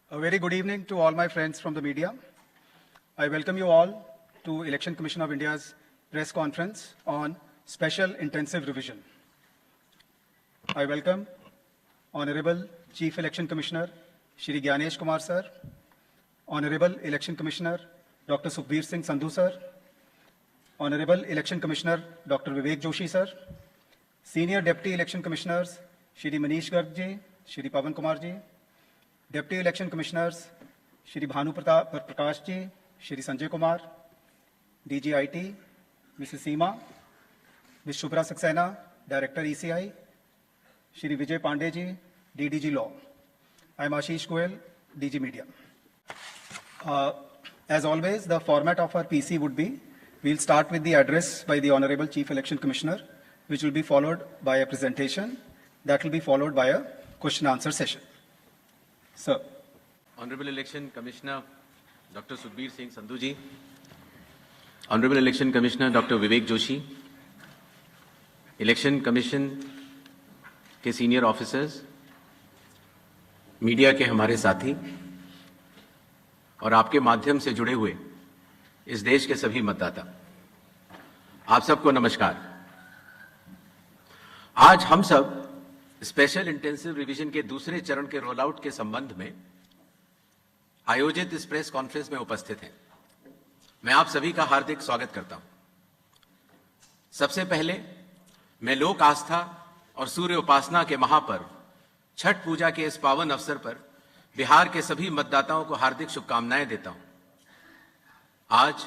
A very good evening to all my friends from the media. I welcome you all to Election Commission of India's press conference on special intensive revision. I welcome Honorable Chief Election Commissioner Shri Gyanesh Kumar Sir, Honorable Election Commissioner Dr. Sukhbir Singh Sandhu Sir, Honorable Election Commissioner Dr. Vivek Joshi Sir, Senior Deputy Election Commissioners Shri Manish Garg Ji, Shri Pawan Kumar Ji, Deputy Election Commissioners Shri Bhanu Prakash Ji, Shri Sanjay Kumar, DGIT, Mrs. Seema, Ms. Shubhra Saxena, Director ECI, Shri Vijay Pandey Ji, DDG Law. I am Ashish Goel, DG Media. As always, the format of our PC would be, we'll start with the address by the Honorable Chief Election Commissioner, which will be followed by a presentation. That will be followed by a question-answer session. Sir. Honorable Election Commissioner Dr. Sukhbir Singh Sandhu Ji, Honorable Election Commissioner Dr. Vivek Joshi, Election Commission के senior officers, media के हमारे साथी और आपके माध्यम से जुड़े हुए इस देश के सभी मतदाता, आप सबको नमस्कार। आज हम सब स्पेशल इंटेंसिव रिवीजन के दूसरे चरण के रोल आउट के संबंध में आयोजित इस प्रेस कॉन्फ्रेंस में उपस्थित हैं। मैं आप सभी का हार्दिक स्वागत करता हूं। सबसे पहले मैं लोक आस्था और सूर्य उपासना के महापर्व छठ पूजा के इस पावन अवसर पर बिहार के सभी मतदाताओं को हार्दिक शुभकामनाएं देता हूं। आज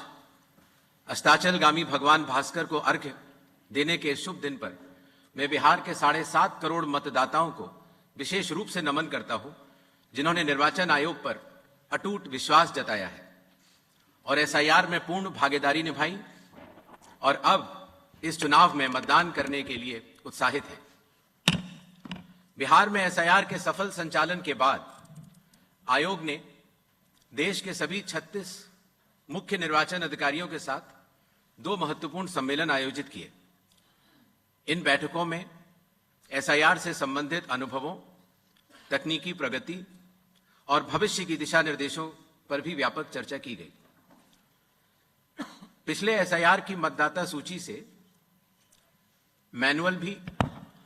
अस्ताचलगामी भगवान भास्कर को अर्घ्य देने के शुभ दिन पर मैं बिहार के 7.5 करोड़ मतदाताओं को विशेष रूप से नमन करता हूं, जिन्होंने निर्वाचन आयोग पर अटूट विश्वास जताया है और एसआईआर में पूर्ण भागीदारी निभाई और अब इस चुनाव में मतदान करने के लिए उत्साहित है। बिहार में एसआईआर के सफल संचालन के बाद आयोग ने देश के सभी 36 मुख्य निर्वाचन अधिकारियों के साथ 2 महत्वपूर्ण सम्मेलन आयोजित किए। इन बैठकों में एसआईआर से संबंधित अनुभवों, तकनीकी प्रगति और भविष्य की दिशा निर्देशों पर भी व्यापक चर्चा की गई। पिछले एसआईआर की मतदाता सूची से मैनुअल भी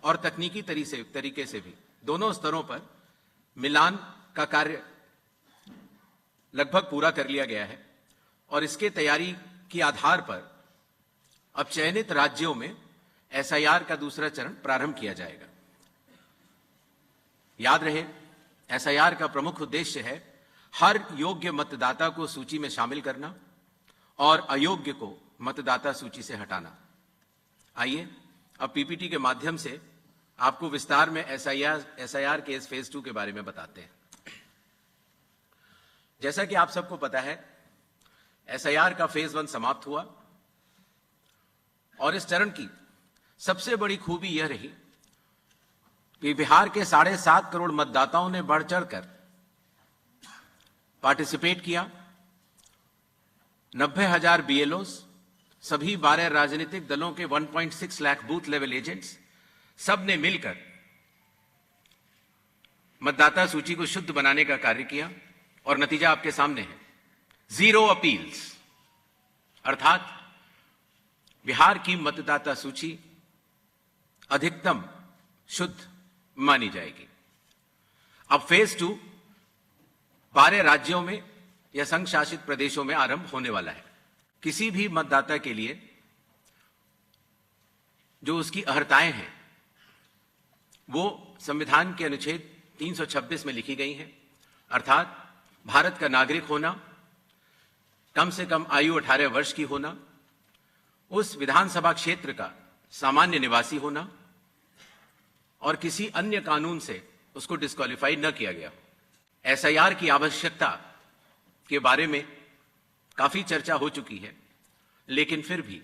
और तकनीकी तरीके से भी दोनों स्तरों पर मिलान का कार्य लगभग पूरा कर लिया गया है और इसके तैयारी के आधार पर अब चयनित राज्यों में एसआईआर का दूसरा चरण प्रारंभ किया जाएगा। याद रहे, एसआईआर का प्रमुख उद्देश्य है हर योग्य मतदाता को सूची में शामिल करना और अयोग्य को मतदाता सूची से हटाना। आइए अब पीपीटी के माध्यम से आपको विस्तार में एसआईआर के इस फेज 2 के बारे में बताते हैं। जैसा कि आप सबको पता है, एसआईआर का फेज 1 समाप्त हुआ और इस चरण की सबसे बड़ी खूबी यह रही कि बिहार के 7.5 करोड़ मतदाताओं ने बढ़ चढ़कर पार्टिसिपेट किया। 90,000 बीएलओस, सभी 12 राजनीतिक दलों के 1.6 लाख बूथ लेवल एजेंट्स, सब ने मिलकर मतदाता सूची को शुद्ध बनाने का कार्य किया और नतीजा आपके सामने है। 0 अपील्स, अर्थात बिहार की मतदाता सूची अधिकतम शुद्ध मानी जाएगी। अब फेज 2 12 राज्यों में या संघ शासित प्रदेशों में आरंभ होने वाला है। किसी भी मतदाता के लिए जो उसकी अर्हताएं हैं वो संविधान के अनुच्छेद 326 में लिखी गई हैं, अर्थात भारत का नागरिक होना, कम से कम आयु 18 वर्ष की होना, उस विधानसभा क्षेत्र का सामान्य निवासी होना और किसी अन्य कानून से उसको डिस्क्वालीफाई न किया गया। एसआईआर की आवश्यकता के बारे में काफी चर्चा हो चुकी है, लेकिन फिर भी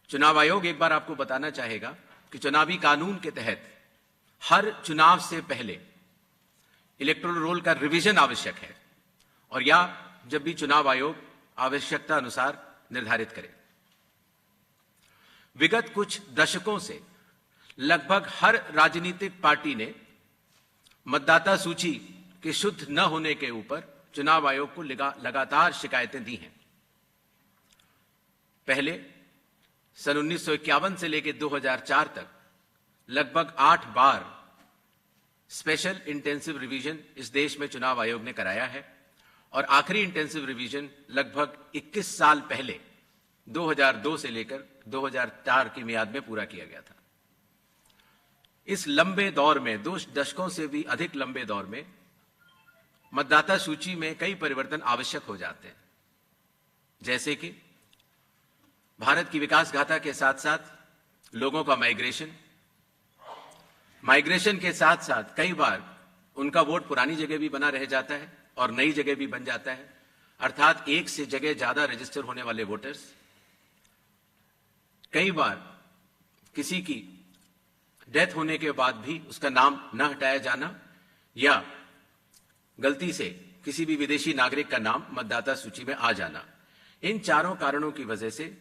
चुनाव आयोग एक बार आपको बताना चाहेगा कि चुनावी कानून के तहत हर चुनाव से पहले इलेक्टोरल रोल का रिवीजन आवश्यक है और या जब भी चुनाव आयोग आवश्यकता अनुसार निर्धारित करे। विगत कुछ दशकों से लगभग हर राजनीतिक पार्टी ने मतदाता सूची के शुद्ध न होने के ऊपर चुनाव आयोग को लगातार शिकायतें दी हैं। पहले सन 1951 से लेकर 2004 तक लगभग 8 बार स्पेशल इंटेंसिव रिवीजन इस देश में चुनाव आयोग ने कराया है और आखिरी इंटेंसिव रिवीजन लगभग 21 साल पहले 2002 से लेकर 2004 की मियाद में पूरा किया गया था। इस लंबे दौर में, 2 दशकों से भी अधिक लंबे दौर में, मतदाता सूची में कई परिवर्तन आवश्यक हो जाते हैं, जैसे कि भारत की विकास गाथा के साथ साथ लोगों का माइग्रेशन के साथ साथ कई बार उनका वोट पुरानी जगह भी बना रह जाता है और नई जगह भी बन जाता है, अर्थात एक से जगह ज्यादा रजिस्टर होने वाले वोटर्स। कई बार किसी की डेथ होने के बाद भी उसका नाम न हटाया जाना या गलती से किसी भी विदेशी नागरिक का नाम मतदाता सूची में आ जाना। इन चारों कारणों की वजह से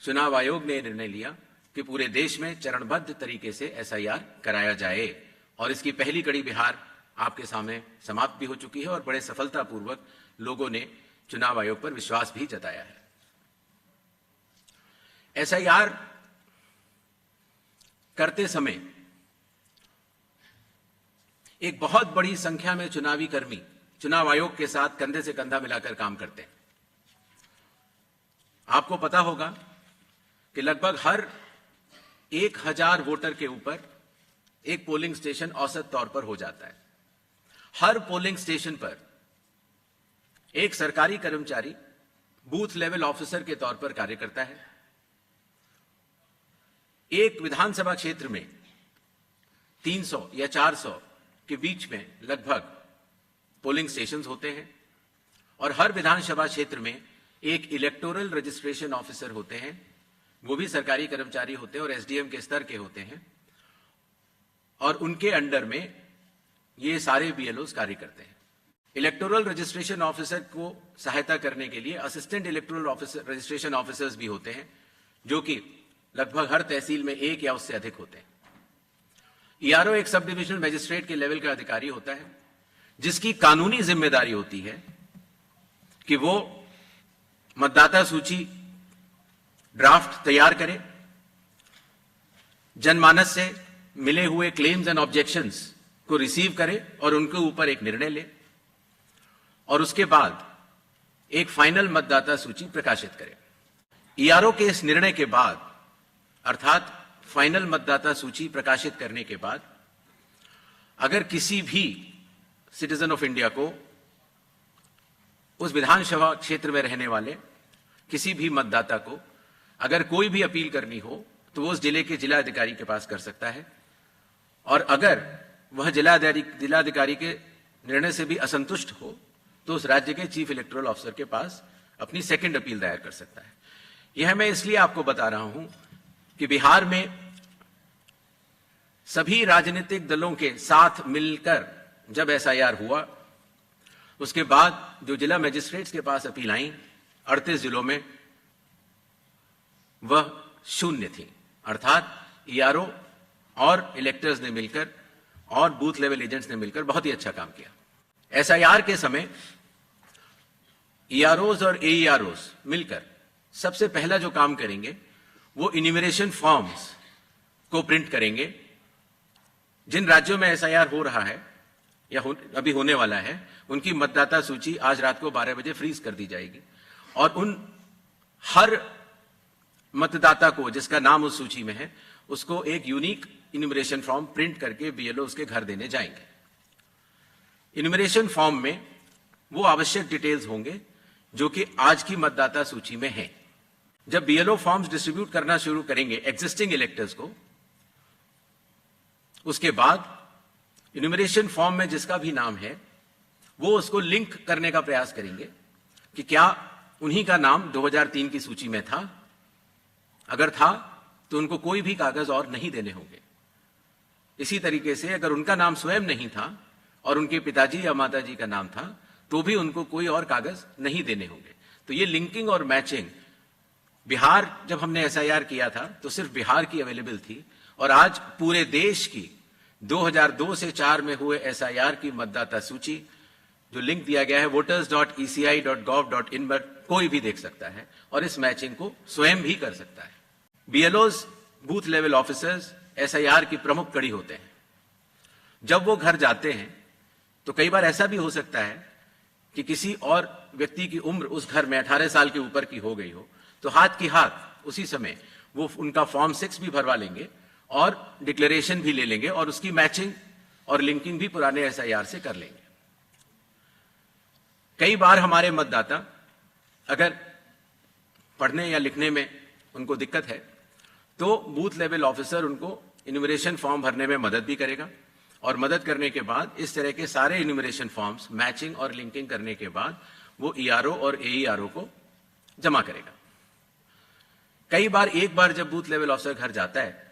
चुनाव आयोग ने निर्णय लिया कि पूरे देश में चरणबद्ध तरीके से एसआईआर कराया जाए और इसकी पहली कड़ी बिहार आपके सामने समाप्त भी हो चुकी है और बड़े सफलतापूर्वक लोगों ने चुनाव आयोग पर विश्वास भी जताया है। एसआईआर करते समय एक बहुत बड़ी संख्या में चुनावी कर्मी चुनाव आयोग के साथ कंधे से कंधा मिलाकर काम करते हैं। आपको पता होगा कि लगभग हर 1000 वोटर के ऊपर एक पोलिंग स्टेशन औसत तौर पर हो जाता है। हर पोलिंग स्टेशन पर एक सरकारी कर्मचारी बूथ लेवल ऑफिसर के तौर पर कार्य करता है। एक विधानसभा क्षेत्र में 300 या 400 के बीच में लगभग पोलिंग स्टेशंस होते हैं और हर विधानसभा क्षेत्र में एक इलेक्टोरल रजिस्ट्रेशन ऑफिसर होते हैं, वो भी सरकारी कर्मचारी होते हैं और एसडीएम के स्तर के होते हैं और उनके अंडर में ये सारे बीएलओस कार्य करते हैं। इलेक्टोरल रजिस्ट्रेशन ऑफिसर को सहायता करने के लिए assistant electoral officer registration officers भी होते हैं, जो कि लगभग हर तहसील में एक या उससे अधिक होते हैं। ईआरओ एक सब डिविजनल मजिस्ट्रेट के लेवल का अधिकारी होता है, जिसकी कानूनी जिम्मेदारी होती है कि वो मतदाता सूची ड्राफ्ट तैयार करे, जनमानस से मिले हुए क्लेम्स एंड ऑब्जेक्शंस को रिसीव करे और उनके ऊपर एक निर्णय ले और उसके बाद एक फाइनल मतदाता सूची प्रकाशित करे। ईआरओ के इस निर्णय के बाद, अर्थात फाइनल मतदाता सूची प्रकाशित करने के बाद, अगर किसी भी सिटीजन ऑफ इंडिया को, उस विधानसभा क्षेत्र में रहने वाले किसी भी मतदाता को अगर कोई भी अपील करनी हो तो वो उस जिले के जिलाधिकारी के पास कर सकता है और अगर वह जिलाधिकारी के निर्णय से भी असंतुष्ट हो तो उस राज्य के चीफ इलेक्टोरल ऑफिसर के पास अपनी सेकंड अपील दायर कर सकता है। यह मैं इसलिए आपको बता रहा हूं कि बिहार में सभी राजनीतिक दलों के साथ मिलकर जब एसआईआर हुआ, उसके बाद जो जिला मजिस्ट्रेट्स के पास अपील आई 38 जिलों में, वह 0 थी। अर्थात ईआरओ और इलेक्टर्स ने मिलकर और बूथ लेवल एजेंट्स ने मिलकर बहुत ही अच्छा काम किया। एसआईआर के समय ईआरओज और एईआरओज मिलकर सबसे पहला जो काम करेंगे वो इन्यूमरेशन फॉर्म्स को प्रिंट करेंगे। जिन राज्यों में एसआईआर हो रहा है या अभी होने वाला है, उनकी मतदाता सूची आज रात को 12 बजे फ्रीज कर दी जाएगी और उन हर मतदाता को जिसका नाम उस सूची में है, उसको एक यूनिक इन्यूमरेशन फॉर्म प्रिंट करके बीएलओ उसके घर देने जाएंगे। इन्यूमरेशन फॉर्म में वो आवश्यक डिटेल्स होंगे जो कि आज की मतदाता सूची में है। जब बीएलओ फॉर्म्स डिस्ट्रीब्यूट करना शुरू करेंगे एग्जिस्टिंग इलेक्टर्स को, उसके बाद इन्यूमरेशन फॉर्म में जिसका भी नाम है वो उसको लिंक करने का प्रयास करेंगे कि क्या उन्हीं का नाम 2003 की सूची में था। अगर था तो उनको कोई भी कागज और नहीं देने होंगे। इसी तरीके से अगर उनका नाम स्वयं नहीं था और उनके पिताजी या माताजी का नाम था तो भी उनको कोई और कागज नहीं देने होंगे। तो ये लिंकिंग और मैचिंग, बिहार जब हमने एसआईआर किया था तो सिर्फ बिहार की अवेलेबल थी और आज पूरे देश की 2002 से 4 में हुए एसआईआर की मतदाता सूची, जो लिंक दिया गया है voters.eci.gov.in पर कोई भी देख सकता है और इस मैचिंग को स्वयं भी कर सकता है। बीएलओज, बूथ लेवल ऑफिसर्स, एसआईआर की प्रमुख कड़ी होते हैं। जब वो घर जाते हैं तो कई बार ऐसा भी हो सकता है कि किसी और व्यक्ति की उम्र उस घर में 18 साल के ऊपर की हो गई हो, तो हाथ की हाथ उसी समय वो उनका फॉर्म 6 भी भरवा लेंगे और डिक्लेरेशन भी ले लेंगे और उसकी मैचिंग और लिंकिंग भी पुराने एसआईआर से कर लेंगे। कई बार हमारे मतदाता अगर पढ़ने या लिखने में उनको दिक्कत है तो बूथ लेवल ऑफिसर उनको इन्यूमरेशन फॉर्म भरने में मदद भी करेगा और मदद करने के बाद इस तरह के सारे इन्यूमरेशन फॉर्म्स मैचिंग और लिंकिंग करने के बाद वो ईआरओ और एईआरओ को जमा करेगा। कई बार एक बार जब बूथ लेवल ऑफिसर घर जाता है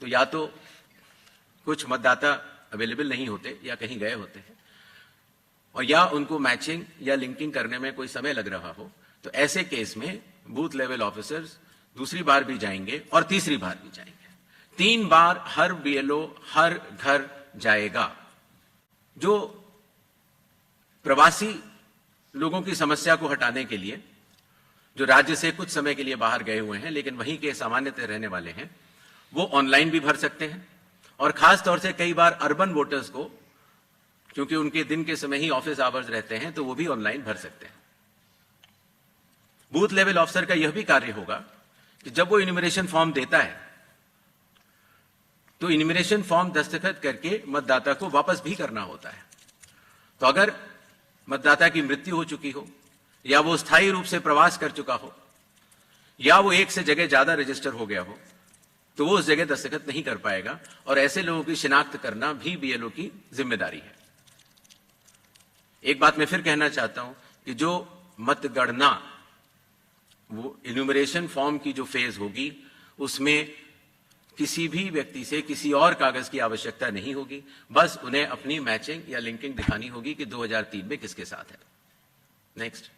तो या तो कुछ मतदाता अवेलेबल नहीं होते या कहीं गए होते हैं और या उनको मैचिंग या लिंकिंग करने में कोई समय लग रहा हो, तो ऐसे केस में बूथ लेवल ऑफिसर्स दूसरी बार भी जाएंगे और तीसरी बार भी जाएंगे। 3 बार हर बीएलओ हर घर जाएगा। जो प्रवासी लोगों की समस्या को हटाने के लिए, जो राज्य से कुछ समय के लिए बाहर गए हुए हैं लेकिन वहीं के सामान्यतः रहने वाले हैं, वो ऑनलाइन भी भर सकते हैं और खास तौर से कई बार अर्बन वोटर्स को, क्योंकि उनके दिन के समय ही ऑफिस आवर्स रहते हैं, तो वो भी ऑनलाइन भर सकते हैं। बूथ लेवल ऑफिसर का यह भी कार्य होगा कि जब वो इन्यूमरेशन फॉर्म देता है तो इन्यूमरेशन फॉर्म दस्तखत करके मतदाता को वापस भी करना होता है। तो अगर मतदाता की मृत्यु हो चुकी हो या वो स्थायी रूप से प्रवास कर चुका हो या वो एक से जगह ज्यादा रजिस्टर हो गया हो, तो वो उस जगह दस्तखत नहीं कर पाएगा और ऐसे लोगों की शिनाख्त करना भी बीएलओ की जिम्मेदारी है। एक बात मैं फिर कहना चाहता हूं कि जो मतगणना, वो इन्यूमरेशन फॉर्म की जो फेज होगी, उसमें किसी भी व्यक्ति से किसी और कागज की आवश्यकता नहीं होगी, बस उन्हें अपनी मैचिंग या लिंकिंग दिखानी होगी कि 2003 में किसके साथ है। नेक्स्ट,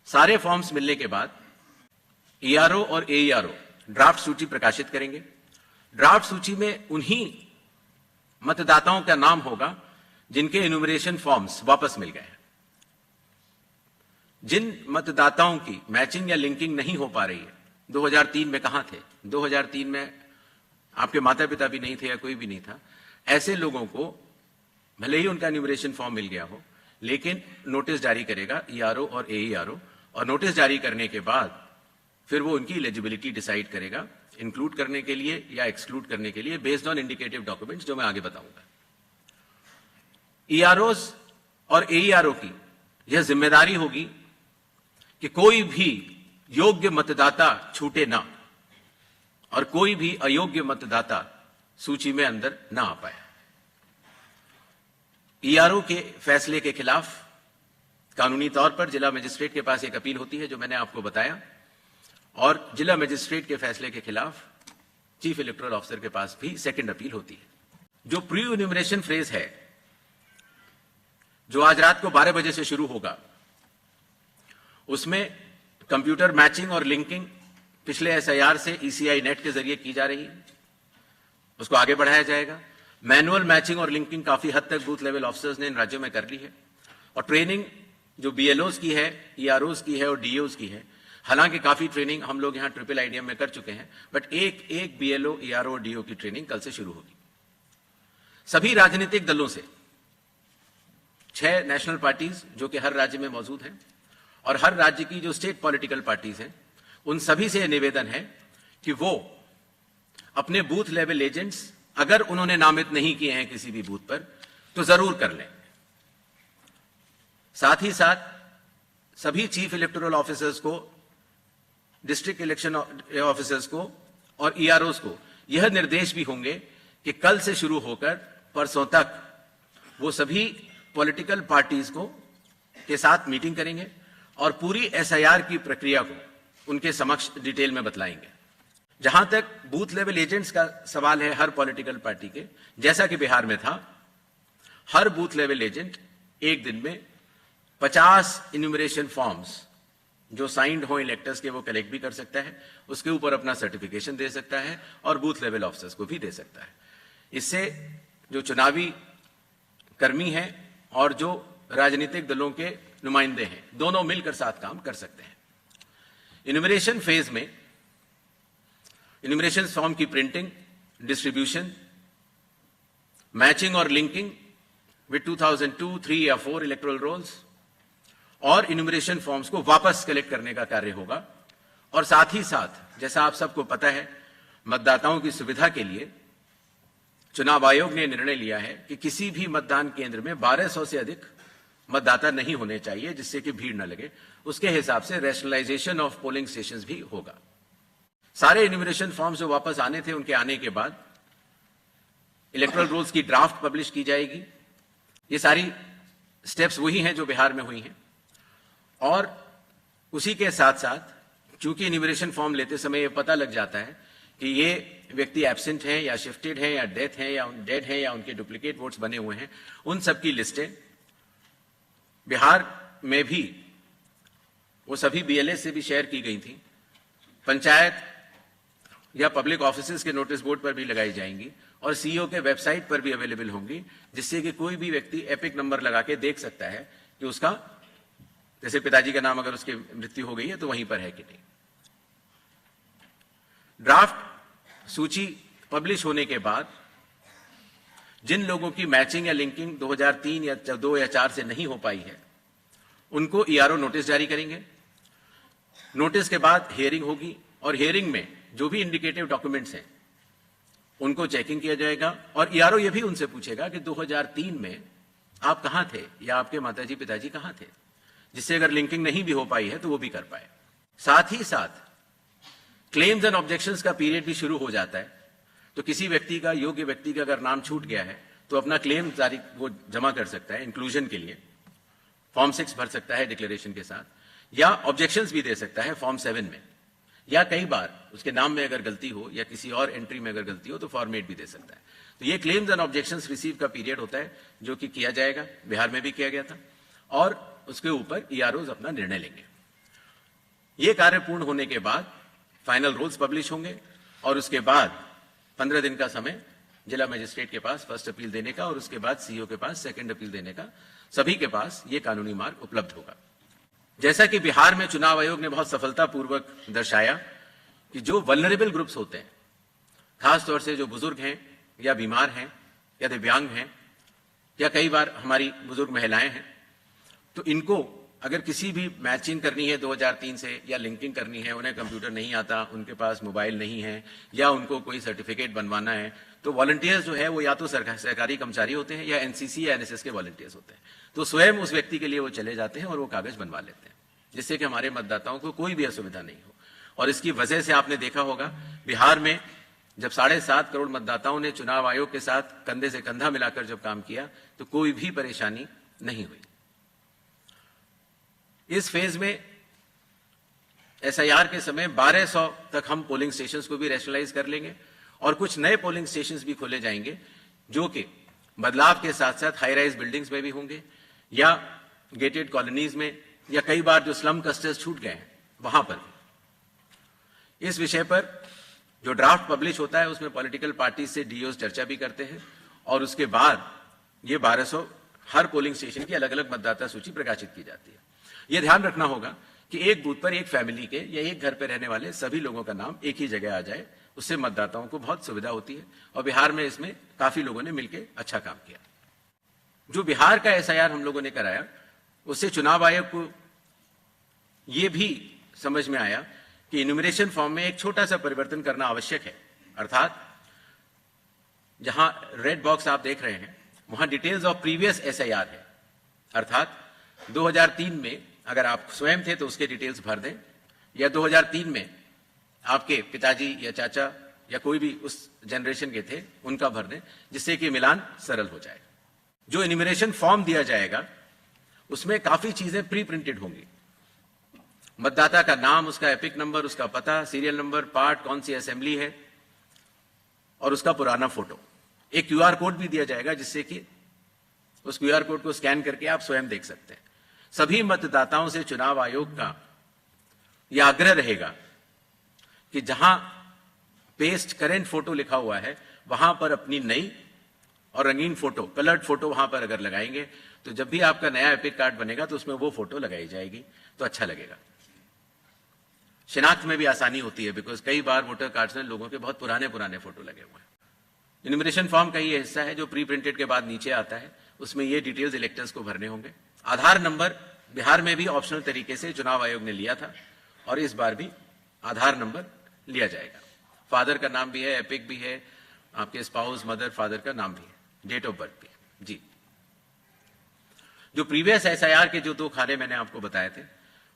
सारे फॉर्म्स मिलने के बाद ईआरओ और एईआरओ ड्राफ्ट सूची प्रकाशित करेंगे। ड्राफ्ट सूची में उन्हीं मतदाताओं का नाम होगा जिनके इन्यूमरेशन फॉर्म्स वापस मिल गए हैं। जिन मतदाताओं की मैचिंग या लिंकिंग नहीं हो पा रही है, 2003 में कहां थे, 2003 में आपके माता पिता भी नहीं थे या कोई भी नहीं था, ऐसे लोगों को भले ही उनका इन्यूमरेशन फॉर्म मिल गया हो, लेकिन नोटिस जारी करेगा ईआरओ और एईआरओ, और नोटिस जारी करने के बाद फिर वो उनकी एलिजिबिलिटी डिसाइड करेगा, इंक्लूड करने के लिए या एक्सक्लूड करने के लिए, बेस्ड ऑन इंडिकेटिव डॉक्यूमेंट्स, जो मैं आगे बताऊंगा। ईआरओस और एईआरओ की यह जिम्मेदारी होगी कि कोई भी योग्य मतदाता छूटे ना और कोई भी अयोग्य मतदाता सूची में अंदर ना आ पाए। ईआरओ के फैसले के खिलाफ कानूनी तौर पर जिला मजिस्ट्रेट के पास एक अपील होती है, जो मैंने आपको बताया, और जिला मजिस्ट्रेट के फैसले के खिलाफ चीफ इलेक्टोरल ऑफिसर के पास भी सेकंड अपील होती है। जो प्री इन्यूमरेशन फेज है, जो आज रात को 12 बजे से शुरू होगा, उसमें कंप्यूटर मैचिंग और लिंकिंग पिछले एसआईआर से ईसीआई नेट के जरिए की जा रही है, उसको आगे बढ़ाया जाएगा। मैनुअल मैचिंग और लिंकिंग काफी हद तक बूथ लेवल ऑफिसर्स ने इन राज्यों में कर ली है, और ट्रेनिंग जो बीएलओस की है, ईआरओस की है और डीओस की है, हालांकि काफी ट्रेनिंग हम लोग यहां ट्रिपल आईडीएम में कर चुके हैं, बट एक बीएलओ, ईआरओ और डीओ की ट्रेनिंग कल से शुरू होगी। सभी राजनीतिक दलों से 6 नेशनल पार्टीज जो कि हर राज्य में मौजूद हैं, और हर राज्य की जो स्टेट पॉलिटिकल पार्टीज हैं, उन सभी से निवेदन है कि वो अपने बूथ लेवल एजेंट्स, अगर उन्होंने नामित नहीं किए हैं किसी भी बूथ पर, तो जरूर कर लें। साथ ही साथ सभी चीफ इलेक्टोरल ऑफिसर्स को, डिस्ट्रिक्ट इलेक्शन ऑफिसर्स को और ईआरओस को यह निर्देश भी होंगे कि कल से शुरू होकर परसों तक वो सभी पॉलिटिकल पार्टीज को के साथ मीटिंग करेंगे और पूरी एसआईआर की प्रक्रिया को उनके समक्ष डिटेल में बतलाएंगे। जहां तक बूथ लेवल एजेंट्स का सवाल है हर पॉलिटिकल पार्टी के, जैसा कि बिहार में था, हर बूथ लेवल एजेंट एक दिन में 50 इन्यूमरेशन फॉर्म्स जो साइंड हो इलेक्टर्स के वो कलेक्ट भी कर सकता है, उसके ऊपर अपना सर्टिफिकेशन दे सकता है और बूथ लेवल ऑफिसर्स को भी दे सकता है। इससे जो चुनावी कर्मी हैं और जो राजनीतिक दलों के नुमाइंदे हैं, दोनों मिलकर साथ काम कर सकते हैं। इन्यूमरेशन फेज में इन्यूमरेशन फॉर्म की प्रिंटिंग, डिस्ट्रीब्यूशन, मैचिंग और लिंकिंग विद 2002, 3 या 4 इलेक्टोरल रोल्स और इन्यूमरेशन फॉर्म्स को वापस कलेक्ट करने का कार्य होगा। और साथ ही साथ, जैसा आप सबको पता है, मतदाताओं की सुविधा के लिए चुनाव आयोग ने निर्णय लिया है कि किसी भी मतदान केंद्र में 1200 से अधिक मतदाता नहीं होने चाहिए, जिससे कि भीड़ न लगे। उसके हिसाब से रैशनलाइजेशन ऑफ पोलिंग स्टेशंस भी होगा। सारे इन्यूमरेशन फॉर्म्स जो वापस आने थे, उनके आने के बाद इलेक्टोरल रोल्स की ड्राफ्ट पब्लिश की जाएगी। ये सारी स्टेप्स वही हैं जो बिहार में हुई हैं। और उसी के साथ साथ, चूंकि इन्यूमरेशन फॉर्म लेते समय ये पता लग जाता है कि ये व्यक्ति एब्सेंट हैं या शिफ्टेड हैं या डेथ हैं या डेड हैं या उनके डुप्लीकेट वोट्स बने हुए हैं, उन सब की लिस्टें बिहार में भी वो सभी बीएलए से भी शेयर की गई थी, पंचायत या पब्लिक ऑफिसेज के नोटिस बोर्ड पर भी लगाई जाएंगी और सीईओ के वेबसाइट पर भी अवेलेबल होंगी, जिससे कि कोई भी व्यक्ति एपिक नंबर लगा के देख सकता है कि उसका, जैसे पिताजी का नाम अगर उसकी मृत्यु हो गई है तो वहीं पर है कि नहीं। ड्राफ्ट सूची पब्लिश होने के बाद जिन लोगों की मैचिंग या लिंकिंग 2003 या 2 या 4 से नहीं हो पाई है, उनको ईआरओ नोटिस जारी करेंगे। नोटिस के बाद हियरिंग होगी और हियरिंग में जो भी इंडिकेटिव डॉक्यूमेंट्स हैं उनको चेकिंग किया जाएगा और ईआरओ ये भी उनसे पूछेगा कि 2003 में आप कहां थे या आपके माताजी पिताजी कहां थे, जिससे अगर लिंकिंग नहीं भी हो पाई है तो वो भी कर पाए। साथ ही साथ क्लेम्स एंड ऑब्जेक्शंस का पीरियड भी शुरू हो जाता है। तो किसी व्यक्ति का, योग्य व्यक्ति का अगर नाम छूट गया है तो अपना क्लेम जारी वो जमा कर सकता है इंक्लूजन के लिए, फॉर्म 6 भर सकता है डिक्लेरेशन के साथ, या ऑब्जेक्शंस भी दे सकता है फॉर्म 7 में, या कई बार उसके नाम में अगर गलती हो या किसी और एंट्री में अगर गलती हो तो फॉर्म 8 भी दे सकता है। तो ये क्लेम्स एंड ऑब्जेक्शंस रिसीव का पीरियड होता है, जो कि किया जाएगा, बिहार में भी किया गया था, और उसके ऊपर ईआरओज अपना निर्णय लेंगे। ये कार्य पूर्ण होने के बाद फाइनल रूल्स पब्लिश होंगे और उसके बाद 15 दिन का समय जिला मजिस्ट्रेट के पास फर्स्ट अपील देने का और उसके बाद सीईओ के पास सेकंड अपील देने का, सभी के पास ये कानूनी मार्ग उपलब्ध होगा। जैसा कि बिहार में चुनाव आयोग ने बहुत सफलतापूर्वक दर्शाया कि जो वल्नरेबल ग्रुप्स होते हैं, खासतौर से जो बुजुर्ग हैं या बीमार हैं या दिव्यांग हैं या कई बार हमारी बुजुर्ग महिलाएं हैं, तो इनको अगर किसी भी मैचिंग करनी है 2003 से या लिंकिंग करनी है, उन्हें कंप्यूटर नहीं आता, उनके पास मोबाइल नहीं है या उनको कोई सर्टिफिकेट बनवाना है, तो वॉलंटियर्स जो है वो या तो सरकारी कर्मचारी होते हैं या एनसीसी या एनएसएस के वॉलंटियर्स होते हैं। तो स्वयं उस व्यक्ति के लिए वो चले जाते हैं और वो कागज बनवा लेते हैं, जिससे कि हमारे मतदाताओं को कोई भी असुविधा नहीं हो। और इसकी वजह से आपने देखा होगा बिहार में जब 7.5 करोड़ मतदाताओं ने चुनाव आयोग के साथ कंधे से कंधा मिलाकर जब काम किया तो कोई भी परेशानी नहीं हुई। इस फेज में एसआईआर के समय 1200 तक हम पोलिंग स्टेशंस को भी रैशनलाइज कर लेंगे और कुछ नए पोलिंग स्टेशंस भी खोले जाएंगे, जो कि बदलाव के साथ साथ हाई राइज बिल्डिंग्स में भी होंगे या गेटेड कॉलोनीज में या कई बार जो स्लम क्लस्टर्स छूट गए हैं वहां पर भी। इस विषय पर जो ड्राफ्ट पब्लिश होता है उसमें पॉलिटिकल पार्टी से डीओज चर्चा भी करते हैं और उसके बाद ये 1200 हर पोलिंग स्टेशन की अलग अलग मतदाता सूची प्रकाशित की जाती है। यह ध्यान रखना होगा कि एक बूथ पर एक फैमिली के या एक घर पर रहने वाले सभी लोगों का नाम एक ही जगह आ जाए, उससे मतदाताओं को बहुत सुविधा होती है और बिहार में इसमें काफी लोगों ने मिलकर अच्छा काम किया। जो बिहार का एसआईआर हम लोगों ने कराया उससे चुनाव आयोग को यह भी समझ में आया कि इन्यूमरेशन फॉर्म में एक छोटा सा परिवर्तन करना आवश्यक है। अर्थात जहां रेड बॉक्स आप देख रहे हैं वहां डिटेल्स ऑफ प्रीवियस एसआईआर है, अर्थात 2003 में अगर आप स्वयं थे तो उसके डिटेल्स भर दें या 2003 में आपके पिताजी या चाचा या कोई भी उस जनरेशन के थे उनका भर दें, जिससे कि मिलान सरल हो जाए। जो इन्यूमरेशन फॉर्म दिया जाएगा उसमें काफी चीजें प्री प्रिंटेड होंगी। मतदाता का नाम, उसका एपिक नंबर, उसका पता, सीरियल नंबर, पार्ट, कौन सी असेंबली है और उसका पुराना फोटो। एक क्यूआर कोड भी दिया जाएगा जिससे कि उस क्यूआर कोड को स्कैन करके आप स्वयं देख सकते हैं। सभी मतदाताओं से चुनाव आयोग का यह आग्रह रहेगा कि जहां पेस्ट करेंट फोटो लिखा हुआ है वहां पर अपनी नई और रंगीन फोटो, कलर्ड फोटो वहां पर अगर लगाएंगे तो जब भी आपका नया एपिक कार्ड बनेगा तो उसमें वो फोटो लगाई जाएगी तो अच्छा लगेगा। शिनाख्त में भी आसानी होती है, बिकॉज कई बार वोटर कार्ड्स में लोगों के बहुत पुराने फोटो लगे हुए हैं। इन्यूमरेशन फॉर्म का ये हिस्सा है जो प्री प्रिंटेड के बाद नीचे आता है, उसमें ये डिटेल्स इलेक्टर्स को भरने होंगे। आधार नंबर बिहार में भी ऑप्शनल तरीके से चुनाव आयोग ने लिया था और इस बार भी आधार नंबर लिया जाएगा। फादर का नाम भी है, एपिक भी है, आपके स्पाउस मदर फादर का नाम भी है, डेट ऑफ बर्थ भी है। जी, जो प्रीवियस एसआईआर के जो 2 खाने मैंने आपको बताए थे,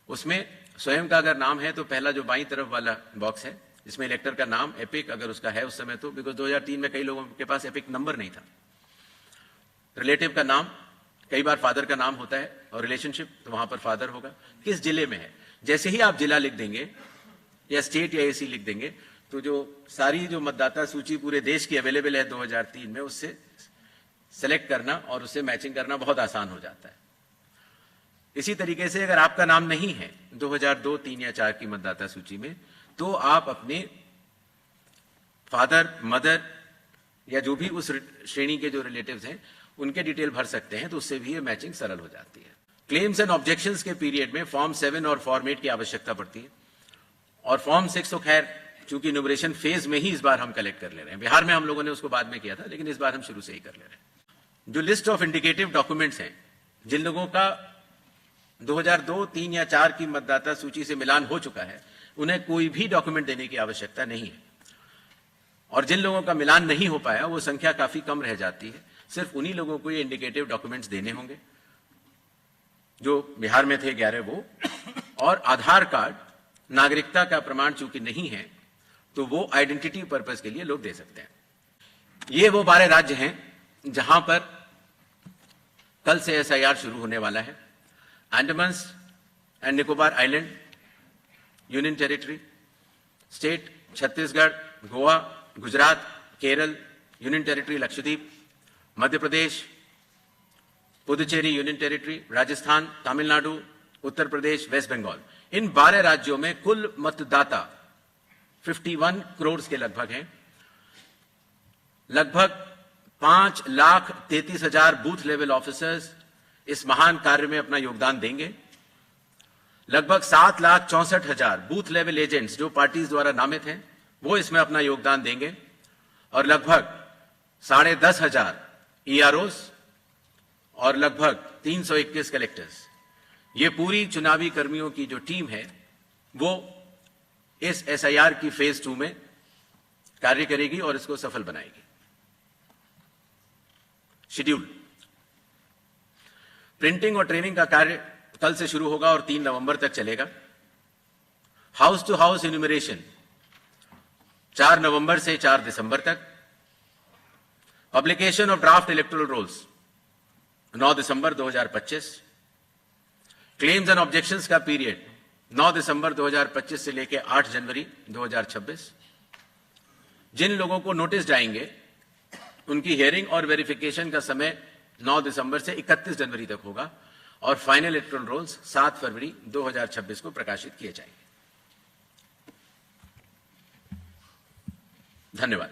उसमें स्वयं का अगर नाम है तो पहला जो बाईं तरफ वाला बॉक्स है इसमें इलेक्टर का नाम एपिक अगर उसका है उस समय तो, बिकॉज 2003 में कई लोगों के पास एपिक नंबर नहीं था। रिलेटिव का नाम, कई बार फादर का नाम होता है और रिलेशनशिप, तो वहां पर फादर होगा। किस जिले में है, जैसे ही आप जिला लिख देंगे या स्टेट या एसी लिख देंगे तो जो सारी जो मतदाता सूची पूरे देश की अवेलेबल है 2003 में, उससे सेलेक्ट करना और उससे मैचिंग करना बहुत आसान हो जाता है। इसी तरीके से अगर आपका नाम नहीं है 2002, 3 या 4 की मतदाता सूची में, तो आप अपने फादर, मदर या जो भी उस श्रेणी के जो रिलेटिव्स हैं उनके डिटेल भर सकते हैं, तो उससे भी ये मैचिंग सरल हो जाती है। क्लेम्स एंड ऑब्जेक्शंस के पीरियड में फॉर्म 7 और फॉर्म 8 की आवश्यकता पड़ती है और फॉर्म 6 तो खैर चूंकि इन्यूमरेशन फेज में ही इस बार हम कलेक्ट कर ले रहे हैं। बिहार में हम लोगों ने उसको बाद में किया था, लेकिन इस बार हम शुरू से ही कर ले रहे हैं। जो लिस्ट ऑफ इंडिकेटिव डॉक्यूमेंट्स हैं, जिन लोगों का 2002, 3 या 4 की मतदाता सूची से मिलान हो चुका है, उन्हें कोई भी डॉक्यूमेंट देने की आवश्यकता नहीं है। और जिन लोगों का मिलान नहीं हो पाया वो संख्या काफी कम रह जाती है, सिर्फ उन्हीं लोगों को ये इंडिकेटिव डॉक्यूमेंट्स देने होंगे जो बिहार में थे 11 वो, और आधार कार्ड, नागरिकता का प्रमाण चूंकि नहीं है तो वो आइडेंटिटी पर्पस के लिए लोग दे सकते हैं। ये वो 12 राज्य हैं जहां पर कल से एसआईआर शुरू होने वाला है। Andaman and Nicobar island union territory, state Chhattisgarh, Goa, Gujarat, Kerala union territory, Lakshadweep, Madhya Pradesh, Puducherry union territory, Rajasthan, Tamil Nadu, Uttar Pradesh, west Bengal, इन 12 राज्यों में कुल मतदाता 51 करोड़ के लगभग हैं। लगभग 5,33,000 बूथ लेवल ऑफिसर्स इस महान कार्य में अपना योगदान देंगे। लगभग 7,64,000 बूथ लेवल एजेंट्स जो पार्टीज द्वारा नामित हैं वो इसमें अपना योगदान देंगे और लगभग 10,500 ईआरओस और लगभग 321 कलेक्टर्स। ये पूरी चुनावी कर्मियों की जो टीम है वो इस एसआईआर की फेज 2 में कार्य करेगी और इसको सफल बनाएगी। शेड्यूल, प्रिंटिंग और ट्रेनिंग का कार्य कल से शुरू होगा और 3 नवंबर तक चलेगा। हाउस टू हाउस इन्यूमरेशन 4 नवंबर से 4 दिसंबर तक। Publication of draft electoral rolls 9 दिसंबर 2025। क्लेम्स एंड ऑब्जेक्शंस का पीरियड 9 दिसंबर 2025 से लेकर 8 जनवरी 2026। जिन लोगों को नोटिस जाएंगे उनकी हियरिंग और वेरिफिकेशन का समय 9 दिसंबर से 31 जनवरी तक होगा और फाइनल इलेक्टोरल रोल्स 7 फरवरी 2026 को प्रकाशित किए जाएंगे। धन्यवाद।